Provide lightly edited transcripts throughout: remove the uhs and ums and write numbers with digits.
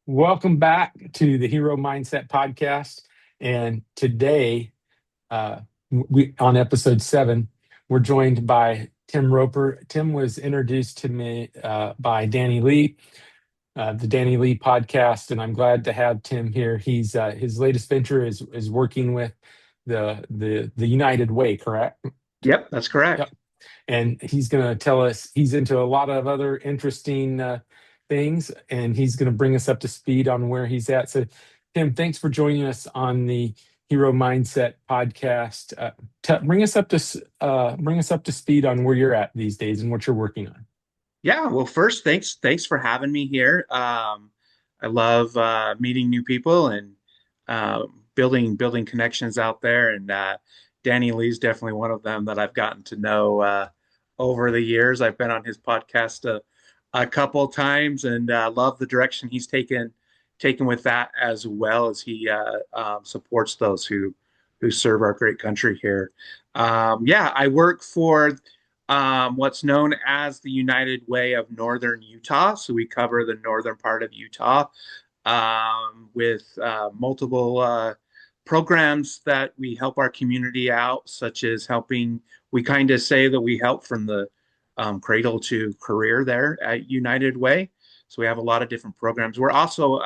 Welcome back to the Hero Mindset Podcast. And today, we on episode 7, we're joined by Tim Roper. Tim was introduced to me by Danny Lee, the Danny Lee podcast, and I'm glad to have Tim here. He's his latest venture is working with the United Way, correct? Yep, that's correct. Yep. And he's going to tell us he's into a lot of other interesting things, and he's going to bring us up to speed on where he's at. So, Tim, thanks for joining us on the Hero Mindset podcast. Bring us up to speed on where you're at these days and what you're working on. Yeah, well, first, thanks for having me here. I love meeting new people and building connections out there. And Danny Lee's definitely one of them that I've gotten to know over the years. I've been on his podcast a couple times, and love the direction he's taken with that, as well as he supports those who serve our great country here. Yeah, I work for what's known as the United Way of Northern Utah. So we cover the northern part of Utah with multiple programs that we help our community out, such as helping. We kind of say that we help from the cradle to career there at United Way. So we have a lot of different programs. We're also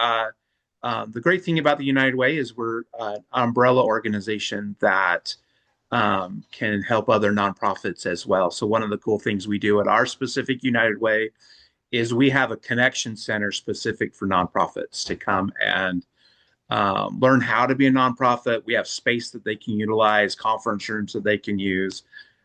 the great thing about the United Way is we're an umbrella organization that can help other nonprofits as well. So one of the cool things we do at our specific United Way is we have a connection center specific for nonprofits to come and learn how to be a nonprofit. We have space that they can utilize, conference rooms that they can use,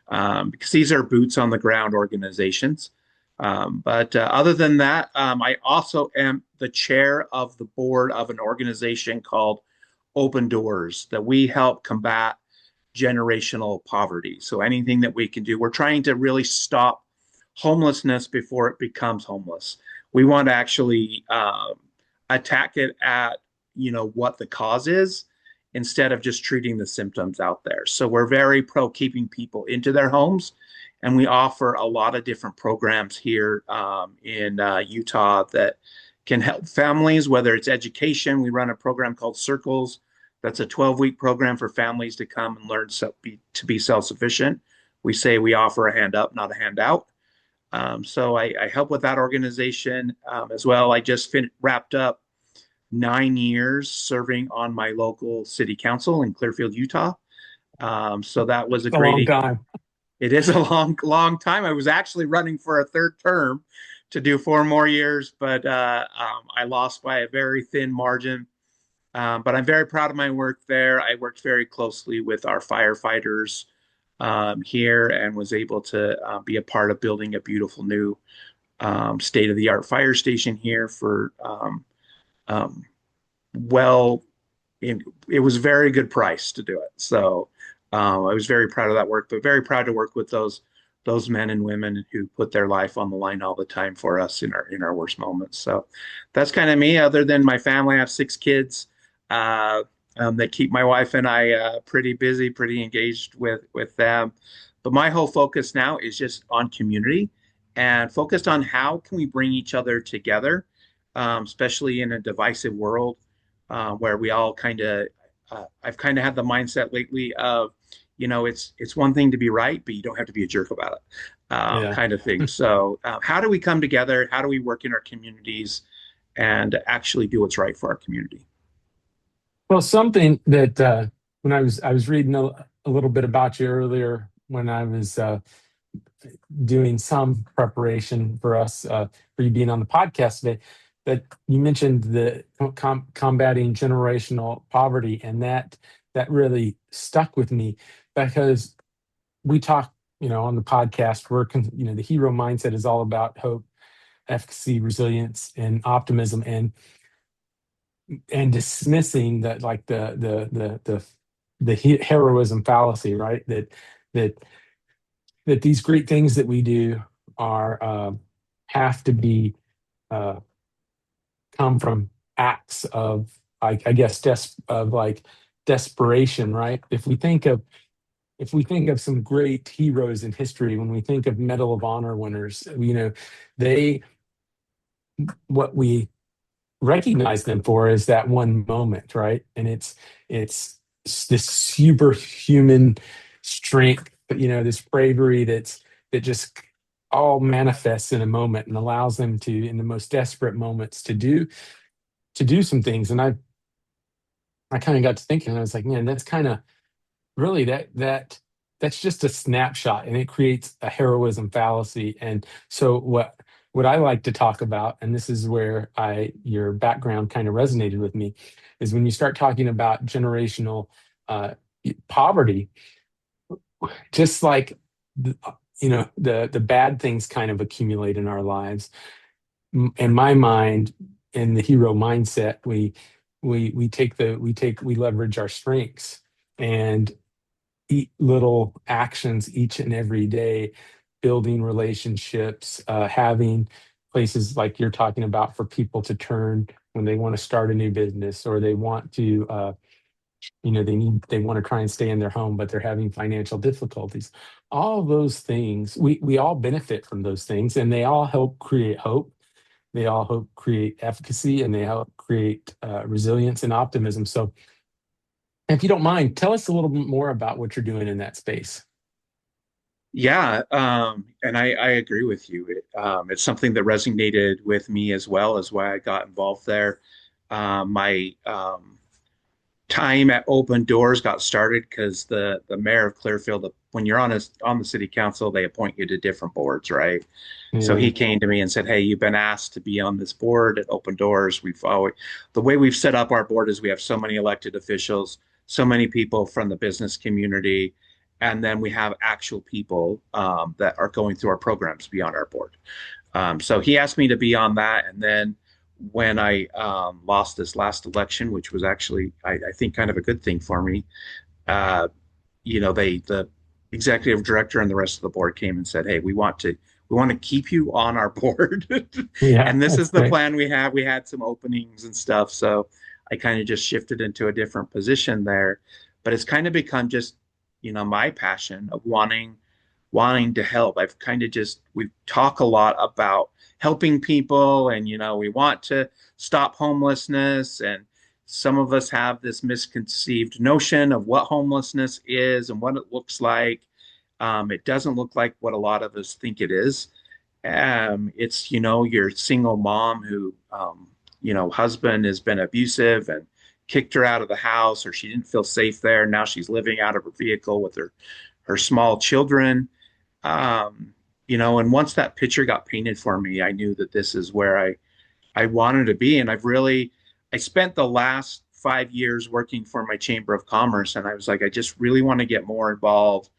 because these are boots on the ground organizations. But other than that, I also am the chair of the board of an organization called Open Doors that we help combat generational poverty. So anything that we can do, we're trying to really stop homelessness before it becomes homeless. We want to actually attack it at what the cause is, instead of just treating the symptoms out there. So we're very pro keeping people into their homes, and we offer a lot of different programs here in Utah that can help families, whether it's education. We run a program called Circles. That's a 12-week program for families to come and learn to be self-sufficient. We say we offer a hand up, not a handout. So I help with that organization as well. I just wrapped up 9 years serving on my local city council in Clearfield, Utah. So that was a A long great. time. It is a long time. I was actually running for a third term to do 4 more years, but I lost by a very thin margin. But I'm very proud of my work there. I worked very closely with our firefighters here, and was able to be a part of building a beautiful new state-of-the-art fire station here for um, well, it was a very good price to do it. So I was very proud of that work, but very proud to work with those men and women who put their life on the line all the time for us in our worst moments. So that's kind of me. Other than my family, I have 6 kids that keep my wife and I pretty busy, pretty engaged with them. But my whole focus now is just on community, and focused on how can we bring each other together, especially in a divisive world where we all kind of. I've kind of had the mindset lately of, it's one thing to be right, but you don't have to be a jerk about it, Yeah. kind of thing. So, how do we come together? How do we work in our communities and actually do what's right for our community? Well, something that when I was reading a little bit about you earlier when I was doing some preparation for us for you being on the podcast today, that you mentioned the combating generational poverty, and that really stuck with me because we talk, on the podcast, the hero mindset is all about hope, efficacy, resilience, and optimism, and dismissing that, like the heroism fallacy, right? That that these great things that we do are have to be uh, come from acts of, I guess, desperation, right? If we think of some great heroes in history, when we think of Medal of Honor winners, they what we recognize them for is that one moment, right? And it's this superhuman strength, this bravery that just all manifests in a moment and allows them to, in the most desperate moments, to do some things. And I kind of got to thinking, I was like, man, that's kind of really that's just a snapshot, and it creates a heroism fallacy. And so what I like to talk about, and this is where I your background kind of resonated with me, is when you start talking about generational uh, poverty, just like the bad things kind of accumulate in our lives. In my mind, in the hero mindset, we leverage our strengths and little actions each and every day, building relationships, having places like you're talking about for people to turn when they want to start a new business, or they want to, they want to try and stay in their home, but they're having financial difficulties. All of those things, we all benefit from those things, and they all help create hope. They all help create efficacy, and they help create resilience and optimism. So, if you don't mind, tell us a little bit more about what you're doing in that space. Yeah, and I agree with you. It's something that resonated with me as well as why I got involved there. My time at Open Doors got started because the mayor of Clearfield, when you're on the city council, they appoint you to different boards, right? So Yeah, he came to me and said, "Hey, you've been asked to be on this board at Open Doors. The way we've set up our board is we have so many elected officials, so many people from the business community, and then we have actual people that are going through our programs beyond our board." So he asked me to be on that, and then when I lost this last election, which was actually, I think, kind of a good thing for me, uh, the executive director and the rest of the board came and said, "Hey, we want to keep you on our board, yeah, and this that's is the great. plan we have." We had some openings and stuff, so I kind of just shifted into a different position there. But it's kind of become just, my passion of wanting to help. I've kind of just we talk a lot about helping people, and we want to stop homelessness, and some of us have this misconceived notion of what homelessness is and what it looks like. It doesn't look like what a lot of us think it is. It's your single mom who husband has been abusive and kicked her out of the house, or she didn't feel safe there. Now she's living out of her vehicle with her small children. um, and once that picture got painted for me, I knew that this is where I wanted to be. And I spent the last 5 years working for my Chamber of Commerce. And I was like, I just really want to get more involved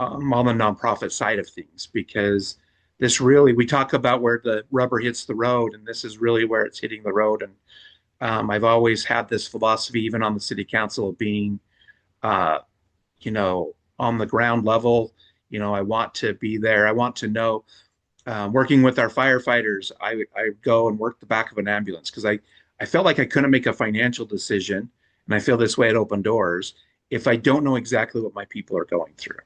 on the nonprofit side of things, because we talk about where the rubber hits the road, and this is really where it's hitting the road. And I've always had this philosophy, even on the city council, of being, uh, on the ground level. I want to be there. I want to know, working with our firefighters, I go and work the back of an ambulance because I felt like I couldn't make a financial decision. And I feel this way at Open Doors if I don't know exactly what my people are going through.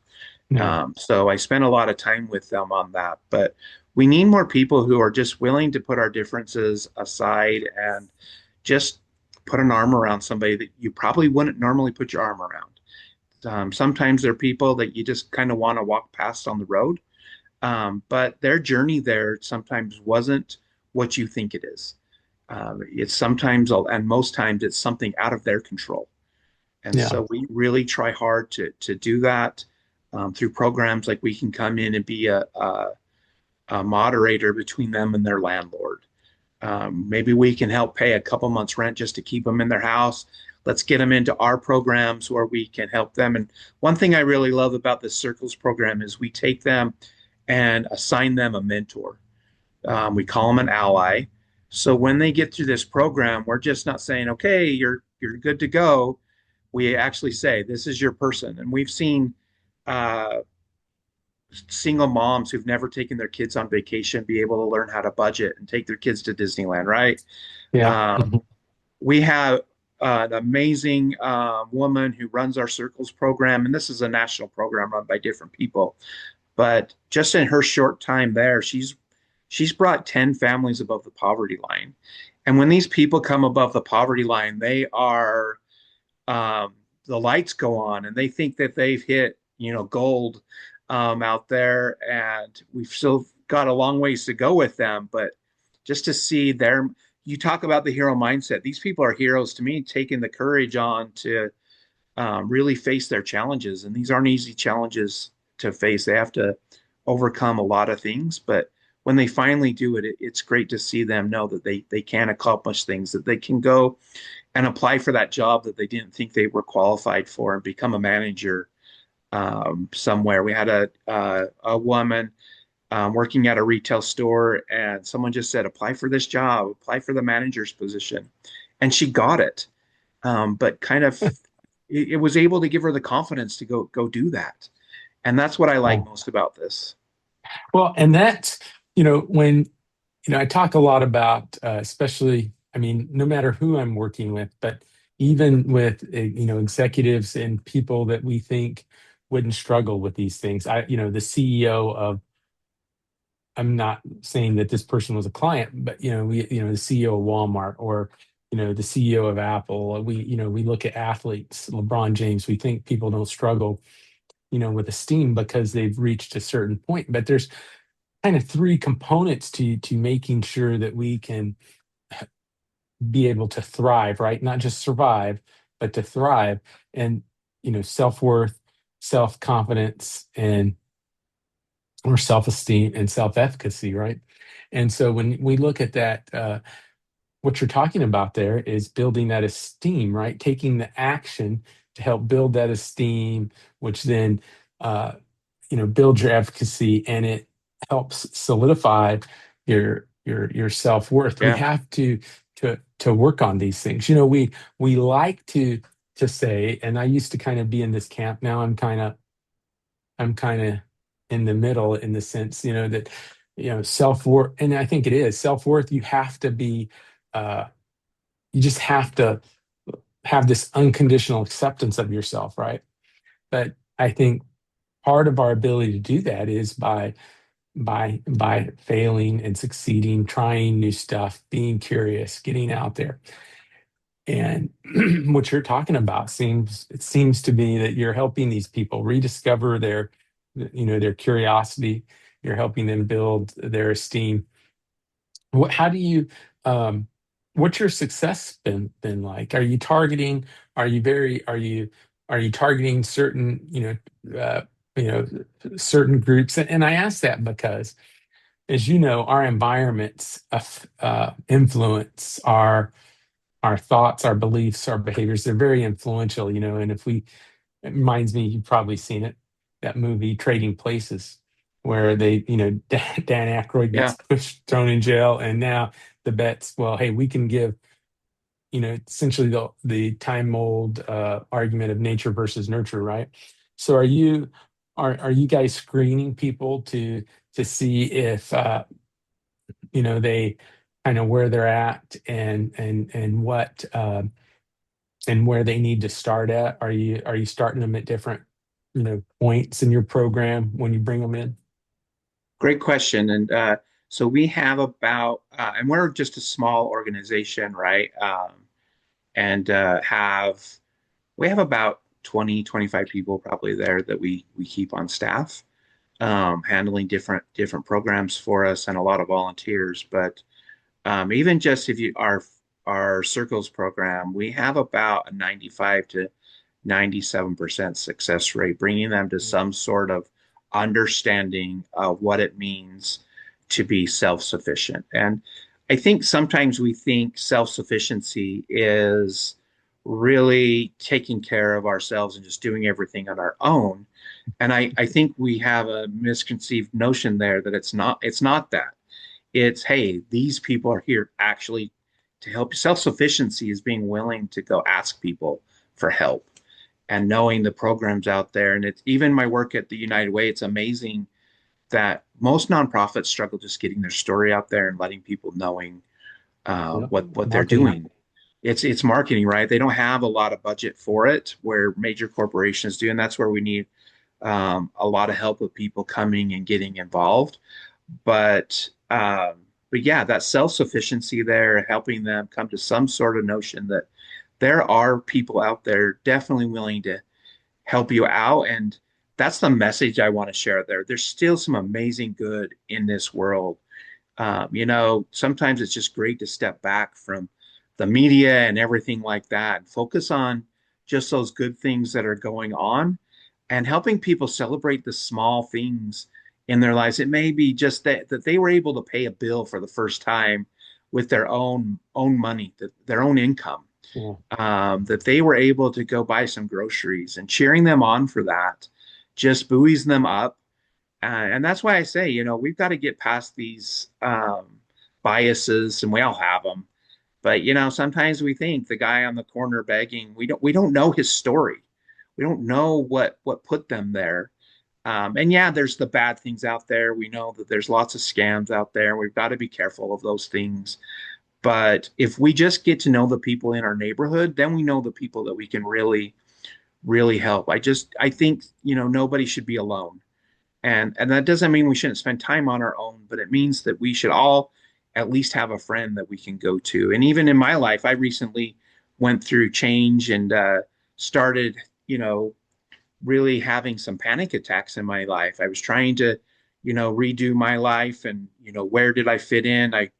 Yeah, So I spent a lot of time with them on that. But we need more people who are just willing to put our differences aside and just put an arm around somebody that you probably wouldn't normally put your arm around. Sometimes they're people that you just kind of want to walk past on the road, but their journey there sometimes wasn't what you think it is. It's sometimes, and most times, it's something out of their control. And yeah, so we really try hard to do that through programs like we can come in and be a moderator between them and their landlord. Maybe we can help pay a couple months rent just to keep them in their house. Let's get them into our programs where we can help them. And one thing I really love about the Circles program is we take them and assign them a mentor. We call them an ally. So when they get through this program, we're just not saying, "Okay, you're good to go." We actually say, "This is your person." And we've seen uh, single moms who've never taken their kids on vacation be able to learn how to budget and take their kids to Disneyland, right? yeah. Um, Mhm. we have an amazing woman who runs our Circles program, and this is a national program run by different people. But just in her short time there, she's brought 10 families above the poverty line. And when these people come above the poverty line, they are um, the lights go on and they think that they've hit, gold out there. And we've still got a long ways to go with them. But just to see you talk about the hero mindset. These people are heroes to me, taking the courage on to really face their challenges. And these aren't easy challenges to face. They have to overcome a lot of things. But when they finally do it, it's great to see them know that they can accomplish things, that they can go and apply for that job that they didn't think they were qualified for and become a manager somewhere. We had a woman working at a retail store, and someone just said, apply for this job, apply for the manager's position. And she got it. But kind of it was able to give her the confidence to go do that. And that's what I like Oh, most about this. well, and that's, when, I talk a lot about, especially, I mean, no matter who I'm working with, but even with, executives and people that we think wouldn't struggle with these things. The CEO of, I'm not saying that this person was a client, but, the CEO of Walmart or, the CEO of Apple, we look at athletes, LeBron James, we think people don't struggle, with esteem because they've reached a certain point. But there's kind of three components to making sure that we can be able to thrive, right? Not just survive, but to thrive. And, self-worth, self-confidence, and or self-esteem and self-efficacy, right? And so when we look at that, what you're talking about there is building that esteem, right? Taking the action to help build that esteem, which then uh, builds your efficacy, and it helps solidify your self-worth. We Yeah. have to work on these things. We like to say, and I used to kind of be in this camp. Now I'm kind of in the middle, in the sense, that, self-worth, and I think it is self-worth. Uh, you just have to have this unconditional acceptance of yourself, right? But I think part of our ability to do that is by failing and succeeding, trying new stuff, being curious, getting out there. And what you're talking about seems to be that you're helping these people rediscover their curiosity. You're helping them build their esteem. How do you, what's your success been like? Are you targeting, are you targeting certain, you know, certain groups? And I ask that because, as you know, our environments influence our thoughts, our beliefs, our behaviors. They're very influential, and if we, it reminds me, you've probably seen it, that movie Trading Places, where Dan Aykroyd Yeah. gets pushed, thrown in jail, and now the bet's, well, hey, we can give, essentially the time old argument of nature versus nurture, right? So are you guys screening people to see if they kind of where they're at, and what and where they need to start at? Are you starting them at different points in your program when you bring them in? Great question. And so we have and we're just a small organization, right? And we have about 20, 25 people probably there that we keep on staff, handling different programs for us, and a lot of volunteers. But even just if you our circles program, we have about a 95 to 97% success rate, bringing them to some sort of understanding of what it means to be self-sufficient. And I think sometimes we think self-sufficiency is really taking care of ourselves and just doing everything on our own. And I think we have a misconceived notion there that it's not that. It's, hey, these people are here actually to help you. Self-sufficiency is being willing to go ask people for help and knowing the programs out there. And it's even my work at the United Way, it's amazing that most nonprofits struggle just getting their story out there and letting people knowing Yep. what they're Marketing. doing. It's marketing, right? They don't have a lot of budget for it, where major corporations do, and that's where we need a lot of help with people coming and getting involved. But But yeah, that self-sufficiency there, helping them come to some sort of notion that there are people out there definitely willing to help you out. And that's the message I want to share there. There's still some amazing good in this world. Sometimes it's just great to step back from the media and everything like that and focus on just those good things that are going on and helping people celebrate the small things in their lives. It may be just that they were able to pay a bill for the first time with their own money, their own income, Yeah. that they were able to go buy some groceries, and cheering them on for that just buoys them up. And that's why I say, we've got to get past these biases, and we all have them. But sometimes we think the guy on the corner begging, we don't know his story. We don't know what put them there. And yeah, there's the bad things out there. We know that there's lots of scams out there. We've got to be careful of those things. But if we just get to know the people in our neighborhood, then we know the people that we can really, really help. I think, nobody should be alone. And that doesn't mean we shouldn't spend time on our own, but it means that we should all at least have a friend that we can go to. And even in my life, I recently went through change and started, really having some panic attacks in my life. I was trying to, redo my life and, where did I fit in? I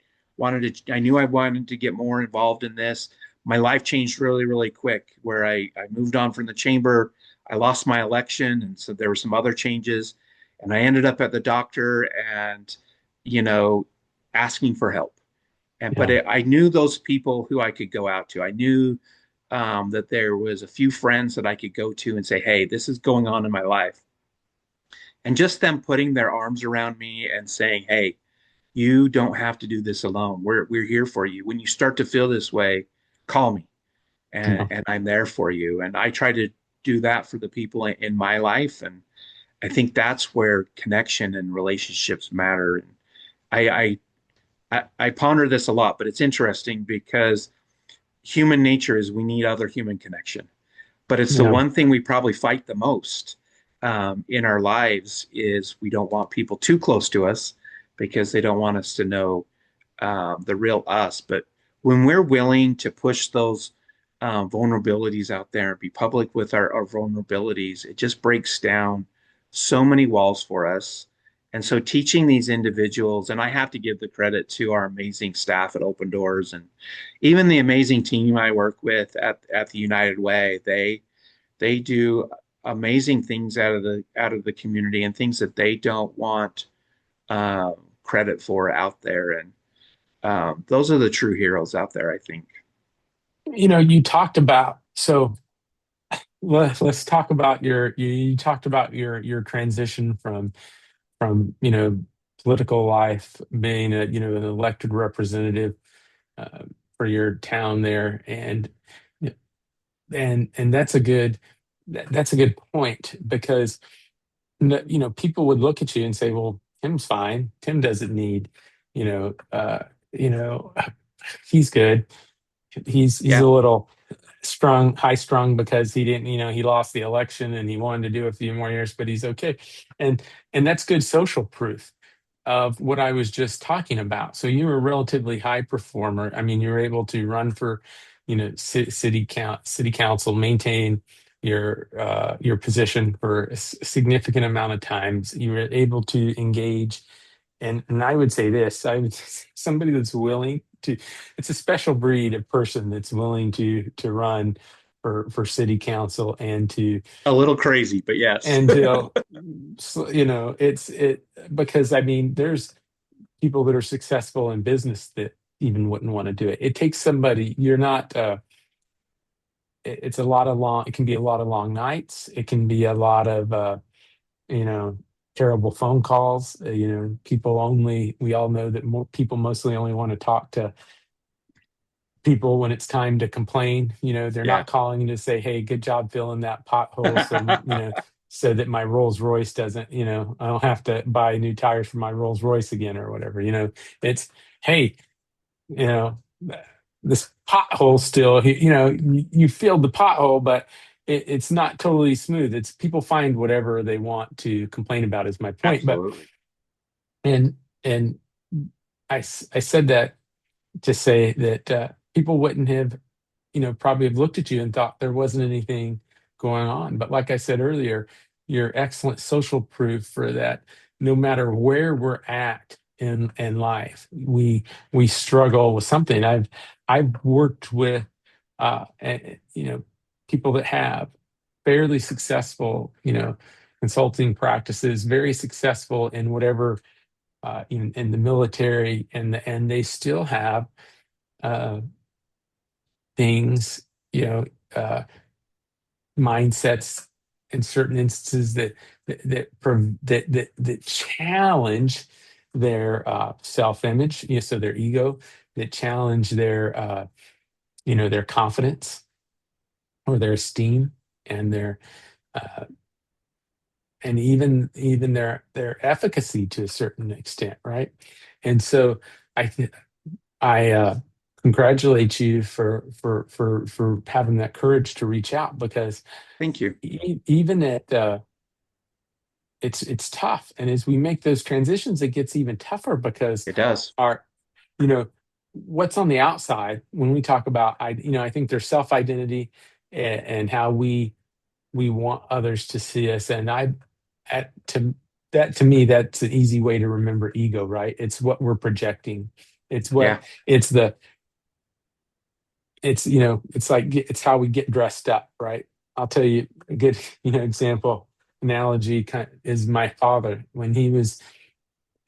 knew I wanted to get more involved in this. My life changed really, really quick where I moved on from the chamber. I lost my election. And so there were some other changes. And I ended up at the doctor and, you know, asking for help. But Yeah. I knew those people who I could go out to. I knew that there was a few friends that I could go to and say, "Hey, this is going on in my life," and just them putting their arms around me and saying, "Hey, you don't have to do this alone. We're here for you. When you start to feel this way, call me, and Yeah. I'm there for you." And I try to do that for the people in my life, and I think that's where connection and relationships matter. And I I ponder this a lot, but it's interesting because human nature is we need other human connection. But it's the Yeah. one thing we probably fight the most in our lives is we don't want people too close to us because they don't want us to know the real us. But when we're willing to push those vulnerabilities out there and be public with our vulnerabilities, it just breaks down so many walls for us. And so teaching these individuals, and I have to give the credit to our amazing staff at Open Doors and even the amazing team I work with at the United Way, they do amazing things out of the community and things that they don't want credit for out there. And those are the true heroes out there, I think. You talked about, so let's talk about you talked about your transition from political life, being an elected representative uh, for your town there, and that's a good point because people would look at you and say, well, Tim's fine. Tim doesn't need you know you know he's good. He's Yeah, a little high strung because he didn't, he lost the election and he wanted to do a few more years, but he's okay. And that's good social proof of what I was just talking about. So you were a relatively high performer. I mean, you were able to run for, city council, maintain your position for a significant amount of times. You were able to engage, and I would say this, I would somebody that's willing to, it's a special breed of person that's willing to run for city council a little crazy, but yes. and to it's it because I mean there's people that are successful in business that even wouldn't want to do it. It takes somebody, you're not it's a lot of long, it can be a lot of long nights, it can be a lot of you know, terrible phone calls. People only, we all know that more people mostly only want to talk to people when it's time to complain. They're Yeah. not calling to say, hey, good job filling that pothole. So, so that my Rolls Royce doesn't, I don't have to buy new tires for my Rolls Royce again or whatever. It's, hey, you know, this pothole still, you filled the pothole, but it's not totally smooth. It's people find whatever they want to complain about is my point. But Absolutely. and and I said that to say that people wouldn't have, probably have looked at you and thought there wasn't anything going on. But like I said earlier, you're excellent social proof for that. No matter where we're at in life, we struggle with something. I've worked with people that have fairly successful, consulting practices, very successful in whatever in the military, and they still have uh, things, you know, uh, mindsets in certain instances that challenge their self-image, so their ego, that challenge their confidence or their esteem and their uh, and even their efficacy to a certain extent, right? And so I congratulate you for having that courage to reach out, because Thank you. even at it's tough, and as we make those transitions, it gets even tougher because It does. our you know what's on the outside when we talk about I think there's self-identity, and how we want others to see us, and to to me, that's an easy way to remember ego, right? It's what we're projecting. It's what Yeah, it's the it's like it's how we get dressed up, right? I'll tell you a good example, analogy is my father. When he was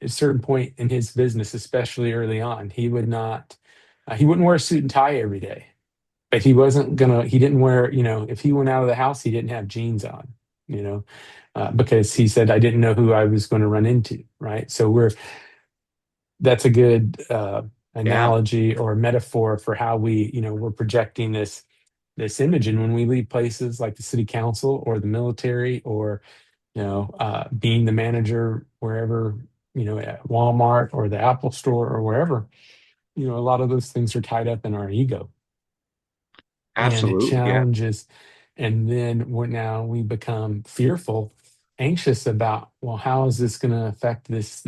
at a certain point in his business, especially early on, he wouldn't wear a suit and tie every day, but he didn't wear, if he went out of the house, he didn't have jeans on, you know because he said, I didn't know who I was going to run into, right? So that's a good yeah, analogy or metaphor for how we're projecting this image. And when we leave places like the city council or the military, or being the manager wherever, at Walmart or the Apple store or wherever, a lot of those things are tied up in our ego, and it absolutely. Yeah, challenges. And then now we become fearful, anxious about, well, how is this going to affect this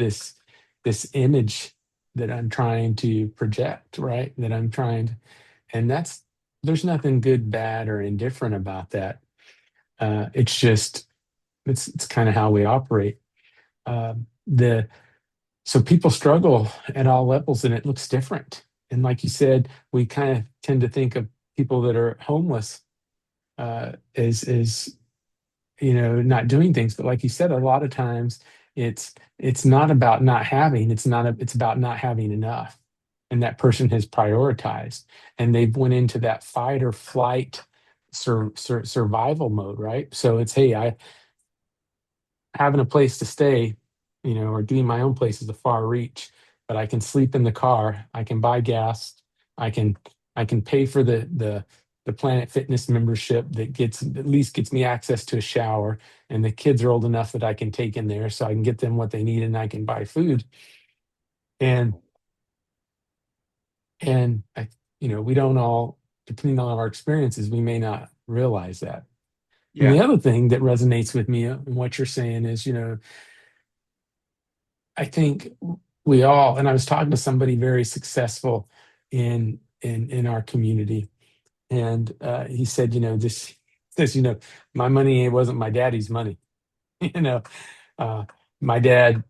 image that I'm trying to project, right? That I'm trying to, and there's nothing good, bad, or indifferent about that. It's just it's kind of how we operate. The So people struggle at all levels, and it looks different. And like you said, we kind of tend to think of people that are homeless as not doing things. But like you said, a lot of times it's not about not having. It's about not having enough. And that person has prioritized, and they've went into that fight or flight survival mode, right? So it's, hey, I having a place to stay, or doing my own place is a far reach, but I can sleep in the car, I can buy gas, I can I can pay for the Planet Fitness membership that at least gets me access to a shower, and the kids are old enough that I can take in there so I can get them what they need, and I can buy food. And we don't all, depending on our experiences, we may not realize that. And yeah, the other thing that resonates with me in what you're saying is, I think we all, and I was talking to somebody very successful in our community, and he said, this says, my money wasn't my daddy's money. you know, uh, my dad,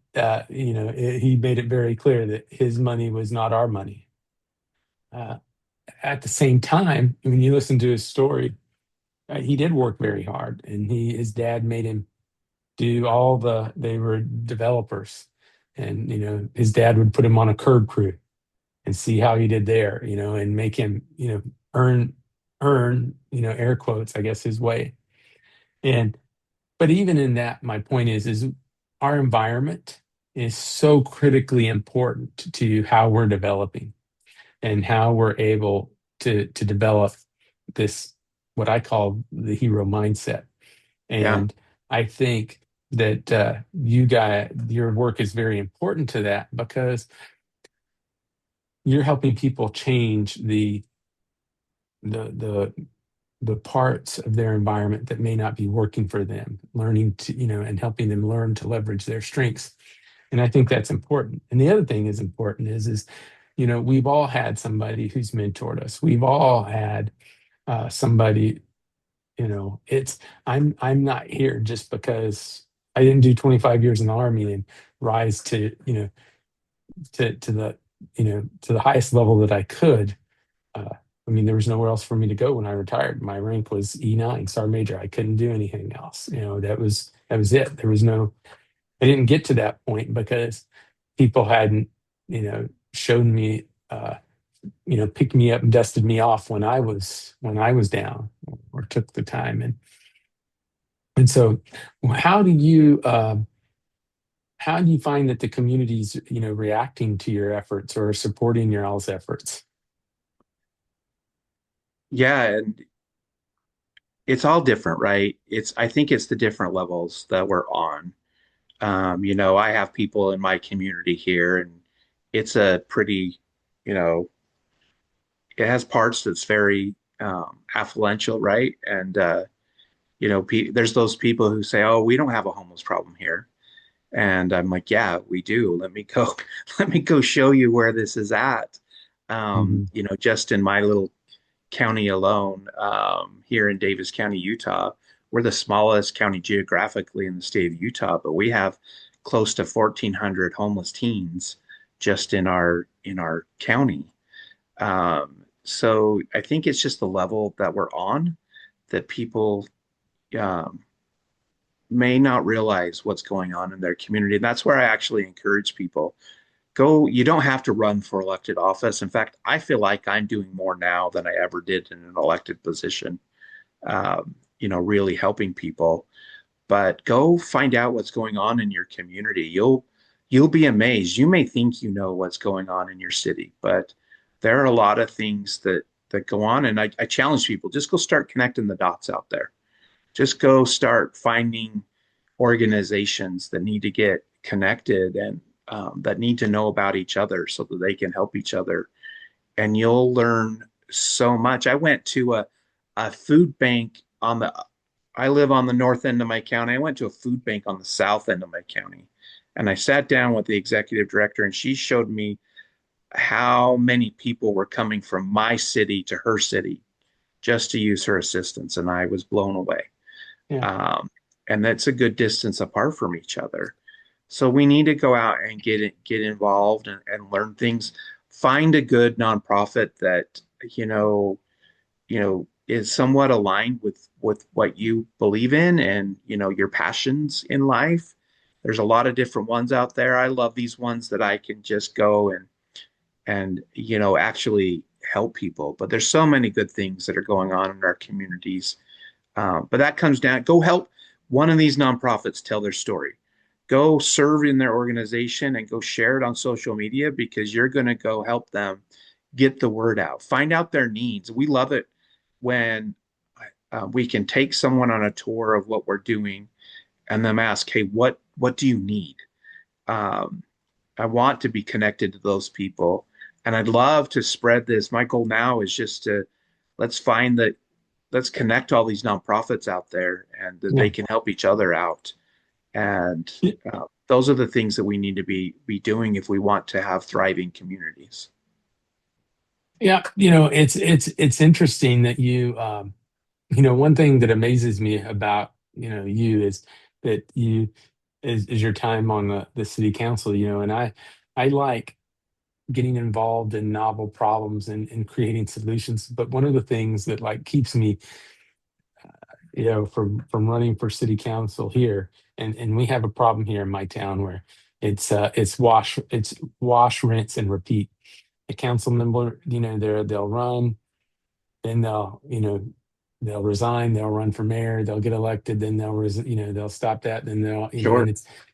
he made it very clear that his money was not our money. Uh, at the same time, when you listen to his story, he did work very hard, and his dad made him do they were developers, and his dad would put him on a curb crew and see how he did there, and make him earn air quotes, I guess, his way. And but even in that, my point is our environment is so critically important to how we're developing and how we're able to develop this, what I call the hero mindset. yeah, And I think that your work is very important to that, because you're helping people change the the the parts of their environment that may not be working for them, learning to, and helping them learn to leverage their strengths. And I think that's important. And the other thing is important is, we've all had somebody who's mentored us. We've all had somebody, I'm not here just because I didn't do 25 years in the Army and rise to the, to the highest level that I could. I mean, there was nowhere else for me to go when I retired. My rank was E9, Sergeant Major. I couldn't do anything else. That was it. There was no, I didn't get to that point because people hadn't, shown me, picked me up and dusted me off when I was down, or took the time. And so, how do you how do you find that the community's, reacting to your efforts or supporting your all's efforts? Yeah, and it's all different, right? I think it's the different levels that we're on. I have people in my community here, and it's a pretty, you know, it has parts that's very affluential, right? And there's those people who say, "Oh, we don't have a homeless problem here," and I'm like, "Yeah, we do. Let me go, let me go show you where this is at." Mhm. Just in my little county alone, here in Davis County, Utah, we're the smallest county geographically in the state of Utah, but we have close to 1,400 homeless teens just in our county. So I think it's just the level that we're on that people um, may not realize what's going on in their community. And that's where I actually encourage people go. You don't have to run for elected office. In fact, I feel like I'm doing more now than I ever did in an elected position, really helping people. But go find out what's going on in your community. You'll be amazed. You may think you know what's going on in your city, but there are a lot of things that go on. And I challenge people, just go start connecting the dots out there. Just go start finding organizations that need to get connected and that need to know about each other so that they can help each other. And you'll learn so much. I went to a food bank I live on the north end of my county. I went to a food bank on the south end of my county. And I sat down with the executive director, and she showed me how many people were coming from my city to her city just to use her assistance. And I was blown away. Yeah. Um, and that's a good distance apart from each other. So we need to go out and get involved and learn things. Find a good nonprofit that is somewhat aligned with what you believe in and your passions in life. There's a lot of different ones out there. I love these ones that I can just go and actually help people. But there's so many good things that are going on in our communities, but that comes down, go help one of these nonprofits tell their story. Go serve in their organization and go share it on social media because you're going to go help them get the word out. Find out their needs. We love it when we can take someone on a tour of what we're doing and them ask, "Hey, what do you need?" Um, I want to be connected to those people, and I'd love to spread this. My goal now is just to let's find that let's connect all these nonprofits out there and that they Yeah. can help each other out. And those are the things that we need to be doing if we want to have thriving communities. Yeah, it's interesting that one thing that amazes me about, you is that is your time on the city council, and I like getting involved in novel problems and creating solutions. But one of the things that like keeps me, from running for city council here, and we have a problem here in my town where it's wash, rinse, and repeat. A council member, they'll run, then they'll resign, they'll run for mayor, they'll get elected, then they'll stop that, then and Sure.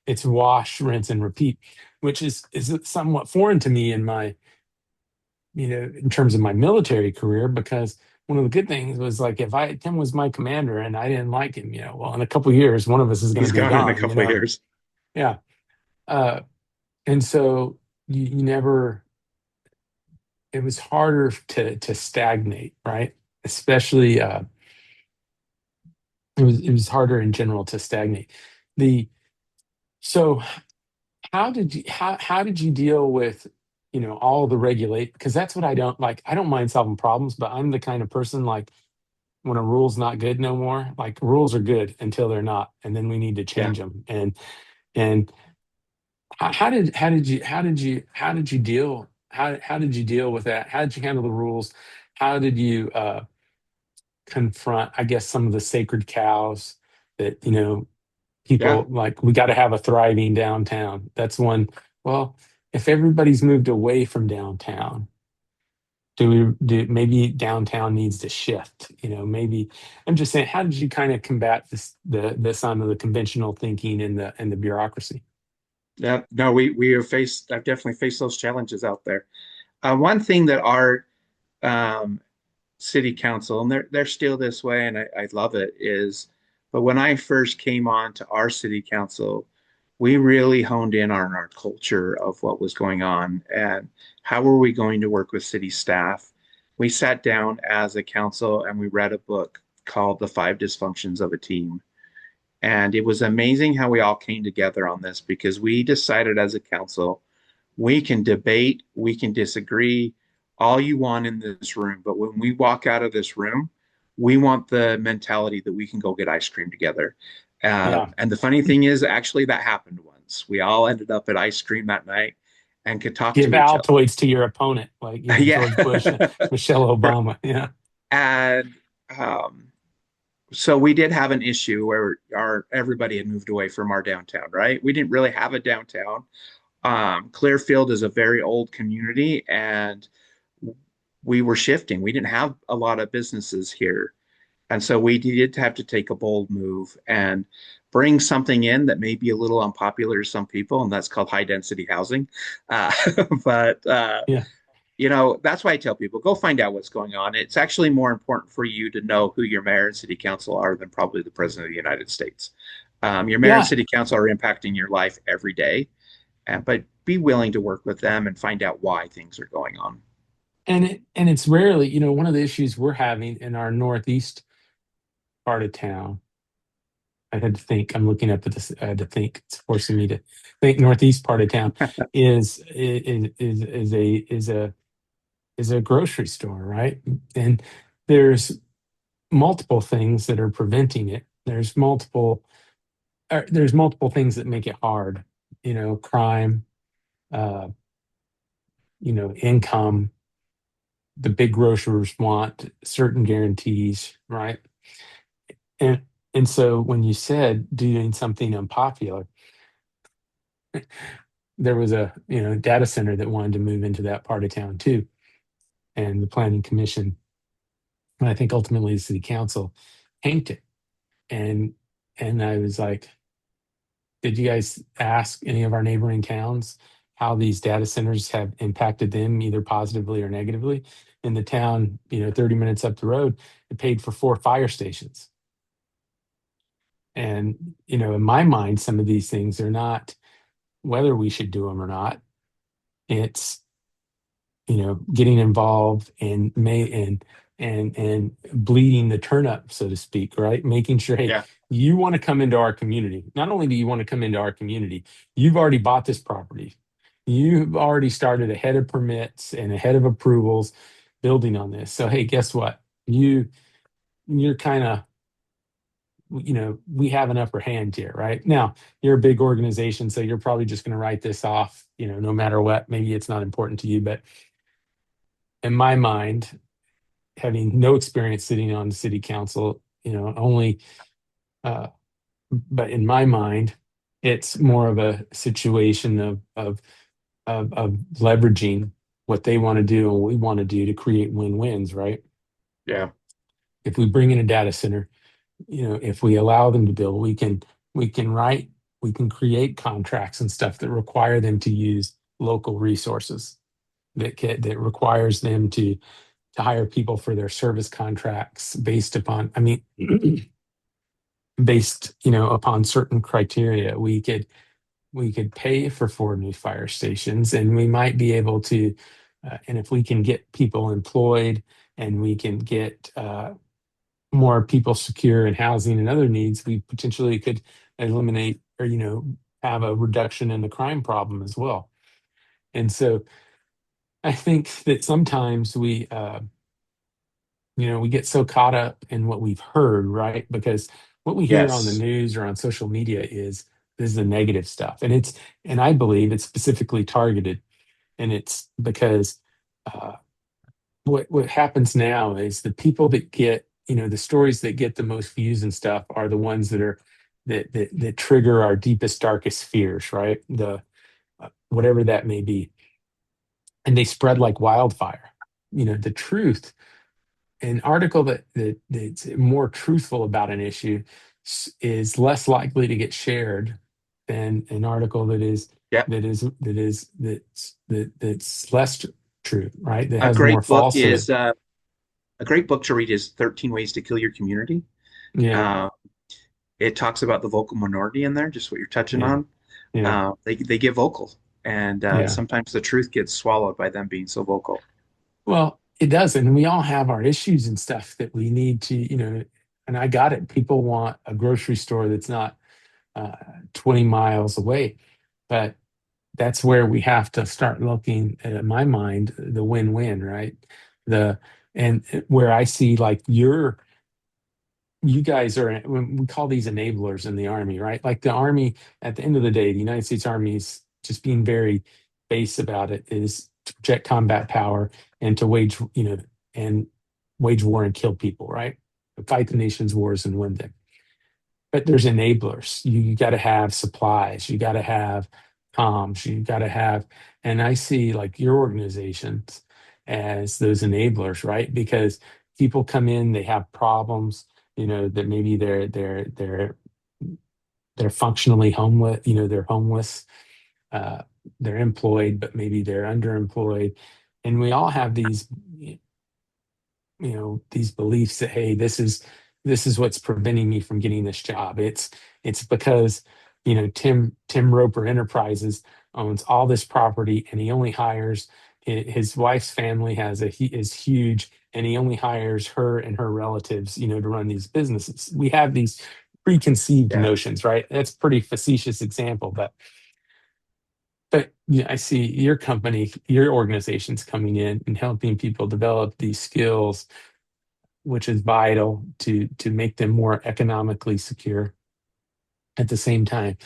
it's wash, rinse, and repeat, which is somewhat foreign to me in terms of my military career, because one of the good things was like if Tim was my commander and I didn't like him, well, in a couple of years, one of us is going He's to be gone in a gone, couple of years. yeah. Uh, and so you never, it was harder to stagnate, right? Especially it was harder in general to stagnate. The So how did you deal with, all the regulate? Because that's what I don't like. I don't mind solving problems, but I'm the kind of person like when a rule's not good no more, like rules are good until they're not, and then we need to Yeah. change them. And how did you deal how did you deal with that? How did you handle the rules? How did you confront, I guess, some of the sacred cows that, Yeah. people like, we got to have a thriving downtown. That's one. Well, if everybody's moved away from downtown, do maybe downtown needs to shift? Maybe I'm just saying, how did you kind of combat this on the conventional thinking and the bureaucracy? Yeah. No, we have faced, I've definitely faced those challenges out there. One thing that our um, city council, and they're still this way, and I love it, is, but when I first came on to our city council, we really honed in on our culture of what was going on and how were we going to work with city staff. We sat down as a council and we read a book called The Five Dysfunctions of a Team. And it was amazing how we all came together on this because we decided as a council we can debate, we can disagree, all you want in this room. But when we walk out of this room, we want the mentality that we can go get ice cream together. Yeah. And the funny thing is, actually, that happened once. We all ended up at ice cream that night and could talk Give to each other. Altoids to your opponent, like, Yeah. George Bush, Michelle Obama. Yeah. And so we did have an issue where our everybody had moved away from our downtown, right? We didn't really have a downtown. Clearfield is a very old community, and we were shifting. We didn't have a lot of businesses here. And so we did have to take a bold move and bring something in that may be a little unpopular to some people, and that's called high density housing. Uh, but Yeah. that's why I tell people go find out what's going on. It's actually more important for you to know who your mayor and city council are than probably the president of the United States. Your mayor and Yeah. city council are impacting your life every day, but be willing to work with them and find out why things are going on. And it's rarely, one of the issues we're having in our northeast part of town. I had to think. I'm looking up at this. I had to think. It's forcing me to think. Northeast part of town is a grocery store, right? And there's multiple things that are preventing it. There's multiple things that make it hard. Crime, uh, income. The big grocers want certain guarantees, right? And and so when you said doing something unpopular, there was a data center that wanted to move into that part of town too, and the planning commission, and I think ultimately the city council, tanked it. And I was like, did you guys ask any of our neighboring towns how these data centers have impacted them either positively or negatively? In the town, 30 minutes up the road, it paid for 4 fire stations. And in my mind, some of these things are not whether we should do them or not. It's getting involved and and bleeding the turnip, so to speak, right? Making sure, hey, Yeah, you want to come into our community. Not only do you want to come into our community, you've already bought this property. You've already started ahead of permits and ahead of approvals building on this. So hey, guess what? You're kind of, we have an upper hand here, right? Now, you're a big organization, so you're probably just going to write this off, no matter what. Maybe it's not important to you, but in my mind, having no experience sitting on the city council, only, uh, but in my mind, it's more of a situation of leveraging what they want to do and what we want to do to create win-wins, right? yeah, If we bring in a data center, if we allow them to build, we can write, we can create contracts and stuff that require them to use local resources, that requires them to hire people for their service contracts based upon, I mean, based, upon certain criteria. We could pay for 4 new fire stations, and we might be able to, and if we can get people employed and we can get more people secure in housing and other needs, we potentially could eliminate or, have a reduction in the crime problem as well. And so I think that sometimes we get so caught up in what we've heard, right? Because what we hear on the Yes. news or on social media is the negative stuff, and I believe it's specifically targeted, and it's because uh, what happens now is the people that get the stories that get the most views and stuff are the ones that trigger our deepest darkest fears, right? The whatever that may be, and they spread like wildfire. The truth, an article that's more truthful about an issue is less likely to get shared than an article Yeah. that's less true, right? That A has more great book falsehood. is a great book to read is 13 Ways to Kill Your Community. Yeah, Uh, it talks about the vocal minority in there, just what you're touching yeah, on. yeah, They get vocal, and yeah. sometimes the truth gets swallowed by them being so vocal. Well, it does, and we all have our issues and stuff that we need to, and I got it. People want a grocery store that's not uh, 20 miles away, but that's where we have to start looking at, in my mind, the win-win, right? The and where I see like you guys are when we call these enablers in the army, right? Like the army, at the end of the day, the United States Army is just being very base about it, is to project combat power and to and wage war and kill people, right? Fight the nation's wars and win them. But there's enablers. You got to have supplies. You got to have comms. You got to have, and I see like your organizations as those enablers, right? Because people come in, they have problems, that maybe they're functionally homeless. They're homeless. Uh, they're employed, but maybe they're underemployed, and we all have these beliefs that, hey, this is what's preventing me from getting this job. It's because Tim Roper Enterprises owns all this property, and he only hires his wife's family he is huge, and he only hires her and her relatives, to run these businesses. We have these preconceived Yeah. notions, right? That's a pretty facetious example, but I see your company, your organization's coming in and helping people develop these skills, which is vital to make them more economically secure. At the same time,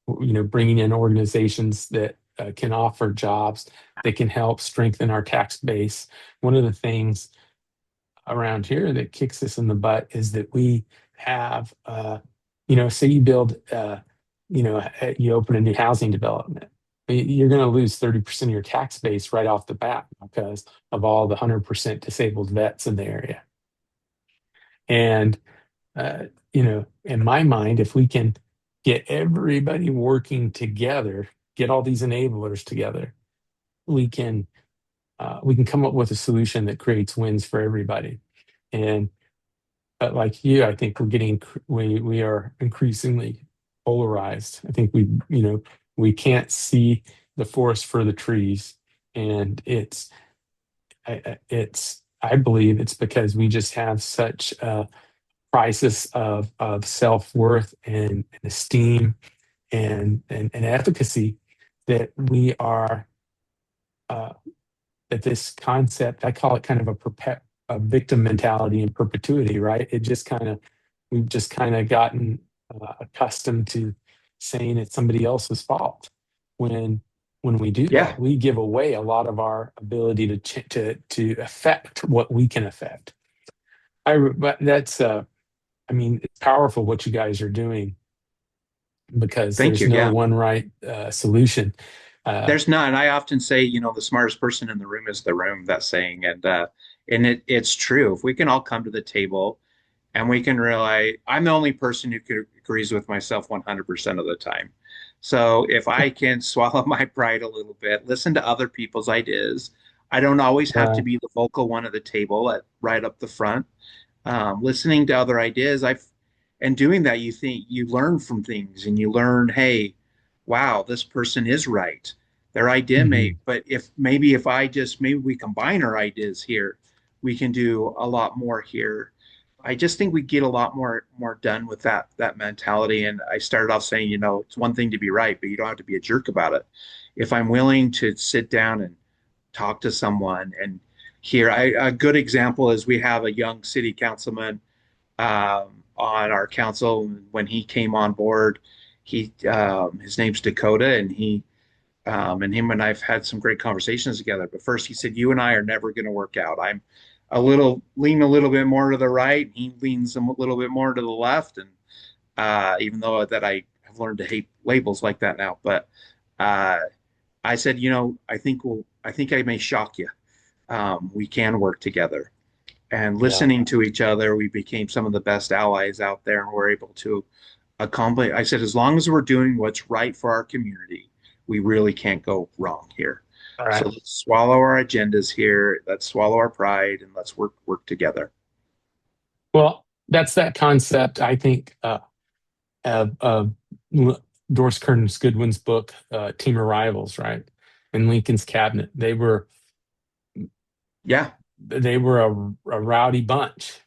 bringing in organizations that can offer jobs that can help strengthen our tax base. One of the things around here that kicks us in the butt is that we have, say you build, you open a new housing development. You're going to lose 30% of your tax base right off the bat because of all the 100% disabled vets in the area. And in my mind, if we can get everybody working together, get all these enablers together, we can come up with a solution that creates wins for everybody. And but like you, I think we are increasingly polarized. I think we can't see the forest for the trees, and I believe it's because we just have such a crisis of self-worth and esteem and efficacy that we are uh, that this concept, I call it kind of a victim mentality in perpetuity, right? We've just kind of gotten accustomed to saying it's somebody else's fault. when when we do Yeah. that, we give away a lot of our ability to affect what we can affect. But that's I mean, it's powerful what you guys are doing because Thank there's you. no Yeah. one right solution. Uh, There's none. I often say, the smartest person in the room is the room, that saying. And it's true. If we can all come to the table and we can realize I'm the only person who agrees with myself 100% of the time. So if I can swallow my pride a little bit, listen to other people's ideas, I don't always have to right. be the vocal one at the table right up the front. Listening to other ideas, and doing that, you learn from things, and you learn, hey, wow, this person is right. Their idea may, Mhm. but if maybe we combine our ideas here, we can do a lot more here. I just think we get a lot more done with that mentality. And I started off saying, it's one thing to be right, but you don't have to be a jerk about it. If I'm willing to sit down and talk to someone and hear, a good example is we have a young city councilman on our council. When he came on board, his name's Dakota, and him and I've had some great conversations together. But first, he said, "You and I are never going to work out. I'm lean a little bit more to the right. He leans a little bit more to the left, and even though that I have learned to hate labels like that now, but uh, I said, I think I may shock you. We can work together." And Yeah. listening to each other, we became some of the best allies out there, and we're able to accomplish. I said, as long as we're doing what's right for our community, we really can't go wrong here. All So right. let's swallow our agendas here. Let's swallow our pride, and let's work together. Well, that's that concept, I think, of Doris Kearns Goodwin's book, Team of Rivals, right? In Lincoln's Cabinet. Yeah. They were a rowdy bunch.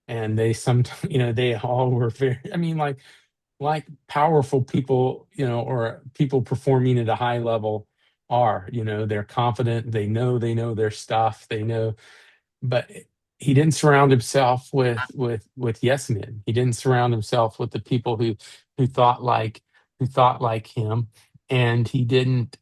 And they sometimes, they all were very, I mean, like powerful people, or people performing at a high level are, they're confident, they know their stuff, they know, but he didn't surround himself with yes men. He didn't surround himself with the people who thought like who thought like him, and he didn't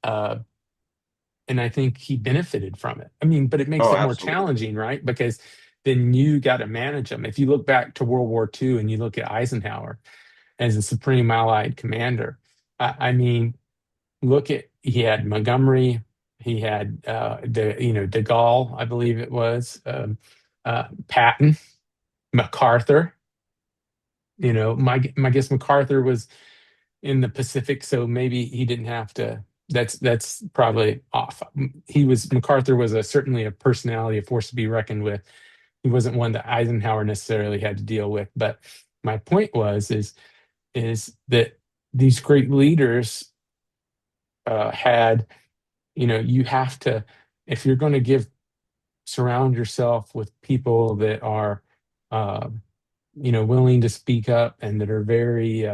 and I think he benefited from it. I mean, but it makes Oh, it more absolutely. challenging, right? Because then you got to manage them. If you look back to World War II and you look at Eisenhower as the supreme Allied commander, I mean, he had Montgomery, he had De Gaulle, I believe it was, Patton, MacArthur. My guess MacArthur was in the Pacific, so maybe he didn't have to. That's probably off. MacArthur was certainly a personality, a force to be reckoned with. He wasn't one that Eisenhower necessarily had to deal with. But my point is that these great leaders had, you have to, if you're going to surround yourself with people that are, uh, willing to speak up and that are very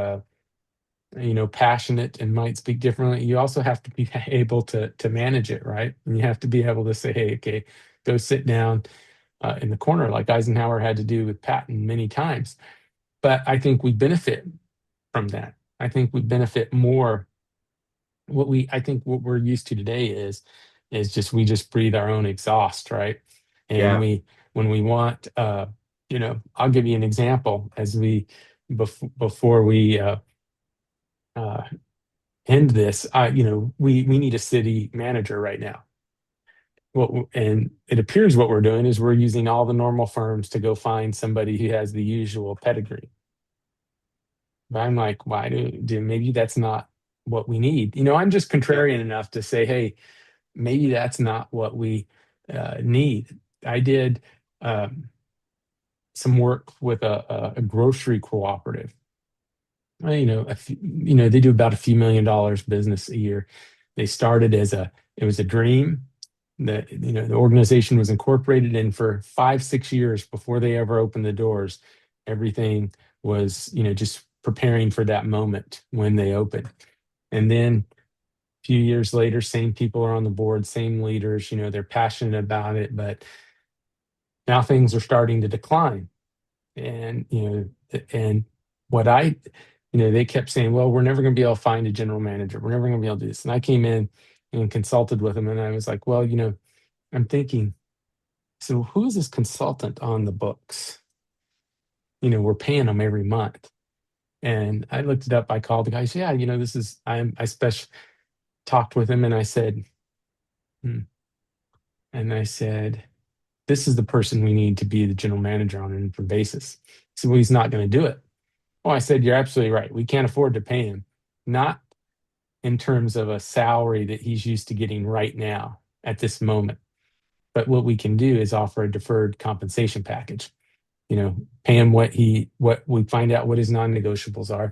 passionate and might speak differently. You also have to be able to manage it, right? And you have to be able to say, hey, okay, go sit down in the corner, like Eisenhower had to do with Patton many times. But I think we benefit from that. I think we benefit more. I think what we're used to today is just we just breathe our own exhaust, right? And Yeah. when we want, I'll give you an example as before we uh, end this. We need a city manager right now. And it appears what we're doing is we're using all the normal firms to go find somebody who has the usual pedigree. But I'm like, why do maybe that's not what we need? I'm just Yeah. contrarian enough to say, hey, maybe that's not what we need. I did some work with a grocery cooperative. They do about a few $1 million business a year. They started it was a dream. The organization was incorporated, and for 5, 6 years before they ever opened the doors, everything was, just preparing for that moment when they opened. And then a few years later, same people are on the board, same leaders, they're passionate about it, but now things are starting to decline. And, and what they kept saying, well, we're never going to be able to find a general manager. We're never going to be able to do this. And I came in and consulted with them, and I was like, well, I'm thinking, so who is this consultant on the books? We're paying them every month. And I looked it up. I called the guys. Yeah, this is I special talked with him, and I said, hmm. And I said, this is the person we need to be the general manager on an interim basis. So well, he's not going to do it. Oh, I said, you're absolutely right. We can't afford to pay him, not in terms of a salary that he's used to getting right now at this moment. But what we can do is offer a deferred compensation package. Pay him what we find out what his non-negotiables are.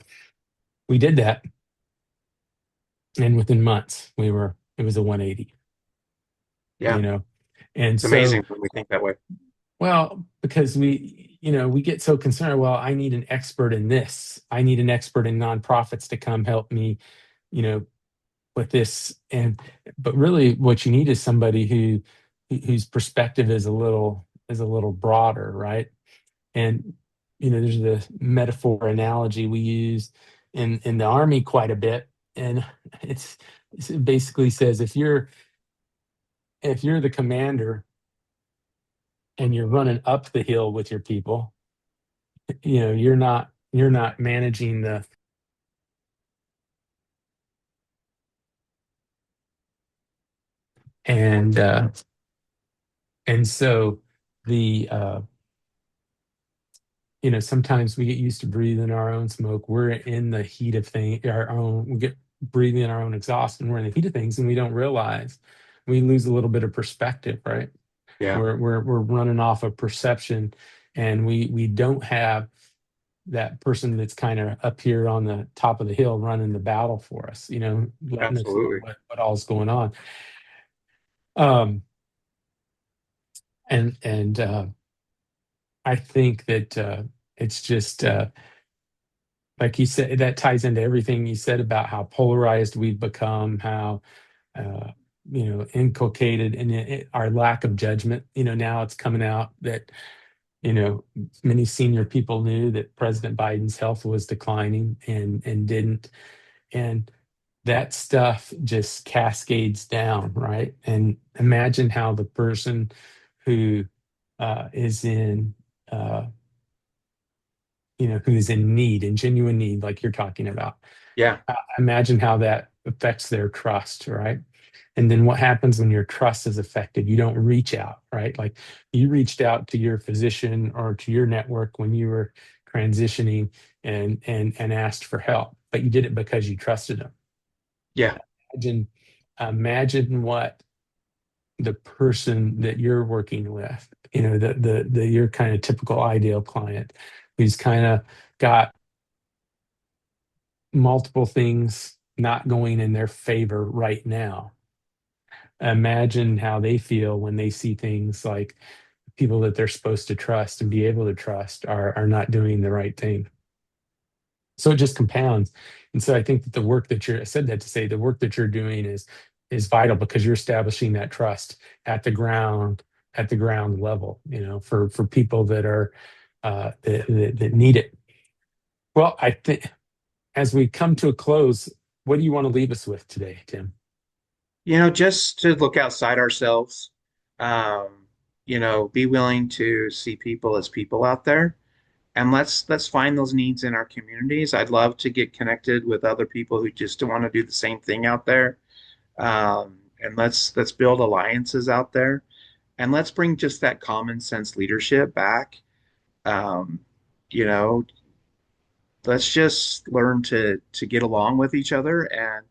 We did that, and within months, it was a 180. Yeah. You know, and It's so amazing when we think that way. well because we get so concerned. Well, I need an expert in this. I need an expert in nonprofits to come help me, you know, with this. But really, what you need is somebody whose perspective is a little broader, right? And there's the metaphor analogy we use in the army quite a bit, and it basically says if you're the commander and you're running up the hill with your people, you're not managing the and and so the sometimes we get used to breathing our own smoke. We're in the heat of things, we get breathing our own exhaust, and we're in the heat of things, and we don't realize we lose a little bit of perspective, right? Yeah, We're running off of perception, and we don't have that person that's kind of up here on the top of the hill running the battle for us, letting us know absolutely. what all's going on. Um, and I think that it's just like you said, that ties into everything you said about how polarized we've become, how uh, inculcated in our lack of judgment. Now it's coming out that you know many senior people knew that President Biden's health was declining and didn't, and that stuff just cascades down, right? And imagine how the person who is in uh, who is in need, in genuine need, like you're talking about. Yeah, Imagine how that affects their trust, right? And then what happens when your trust is affected? You don't reach out, right? Like you reached out to your physician or to your network when you were transitioning and asked for help, but you did it because you trusted them. yeah, Imagine, imagine what the person that you're working with, the your kind of typical ideal client, who's kind of got multiple things not going in their favor right now. Imagine how they feel when they see things like people that they're supposed to trust and be able to trust are not doing the right thing. So it just compounds. And so I think that I said that to say the work that you're doing is vital because you're establishing that trust at the ground level, for people that are that need it. Well, I think as we come to a close, what do you want to leave us with today, Tim? just to look outside ourselves, um, be willing to see people as people out there, and let's find those needs in our communities. I'd love to get connected with other people who just want to do the same thing out there, and let's build alliances out there, and let's bring just that common sense leadership back. Um, you know, let's just learn to get along with each other and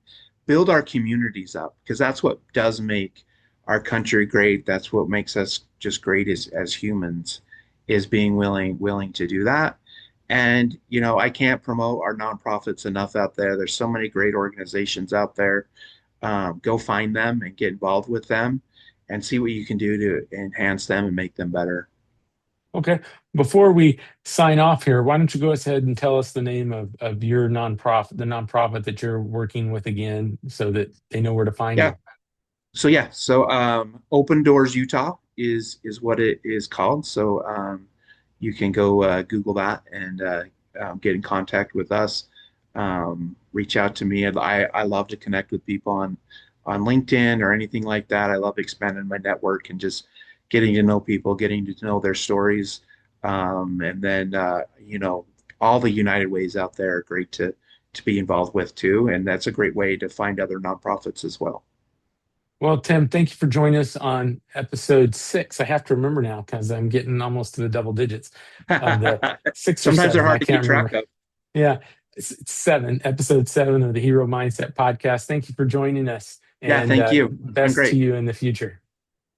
build our communities up, because that's what does make our country great. That's what makes us just great as humans, is being willing to do that. And I can't promote our nonprofits enough out there. There's so many great organizations out there. Go find them and get involved with them and see what you can do to enhance them and make them better. Okay. Before we sign off here, why don't you go ahead and tell us the name of your nonprofit, the nonprofit that you're working with again, so that they know where to find Yeah. you. So Open Doors Utah is what it is called. So you can go Google that and get in contact with us. Reach out to me. I love to connect with people on LinkedIn or anything like that. I love expanding my network and just getting to know people, getting to know their stories, and then all the United Ways out there are great to be involved with too. And that's a great way to find other nonprofits as well. Well, Tim, thank you for joining us on episode 6. I have to remember now because I'm getting almost to the double digits of the 6 or Sometimes they're 7. I hard to keep can't track remember. of. Yeah, it's 7, episode 7 of the Hero Mindset podcast. Thank you for joining us, Yeah, and thank you. It's been best to great. you in the future.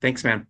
Thanks, man.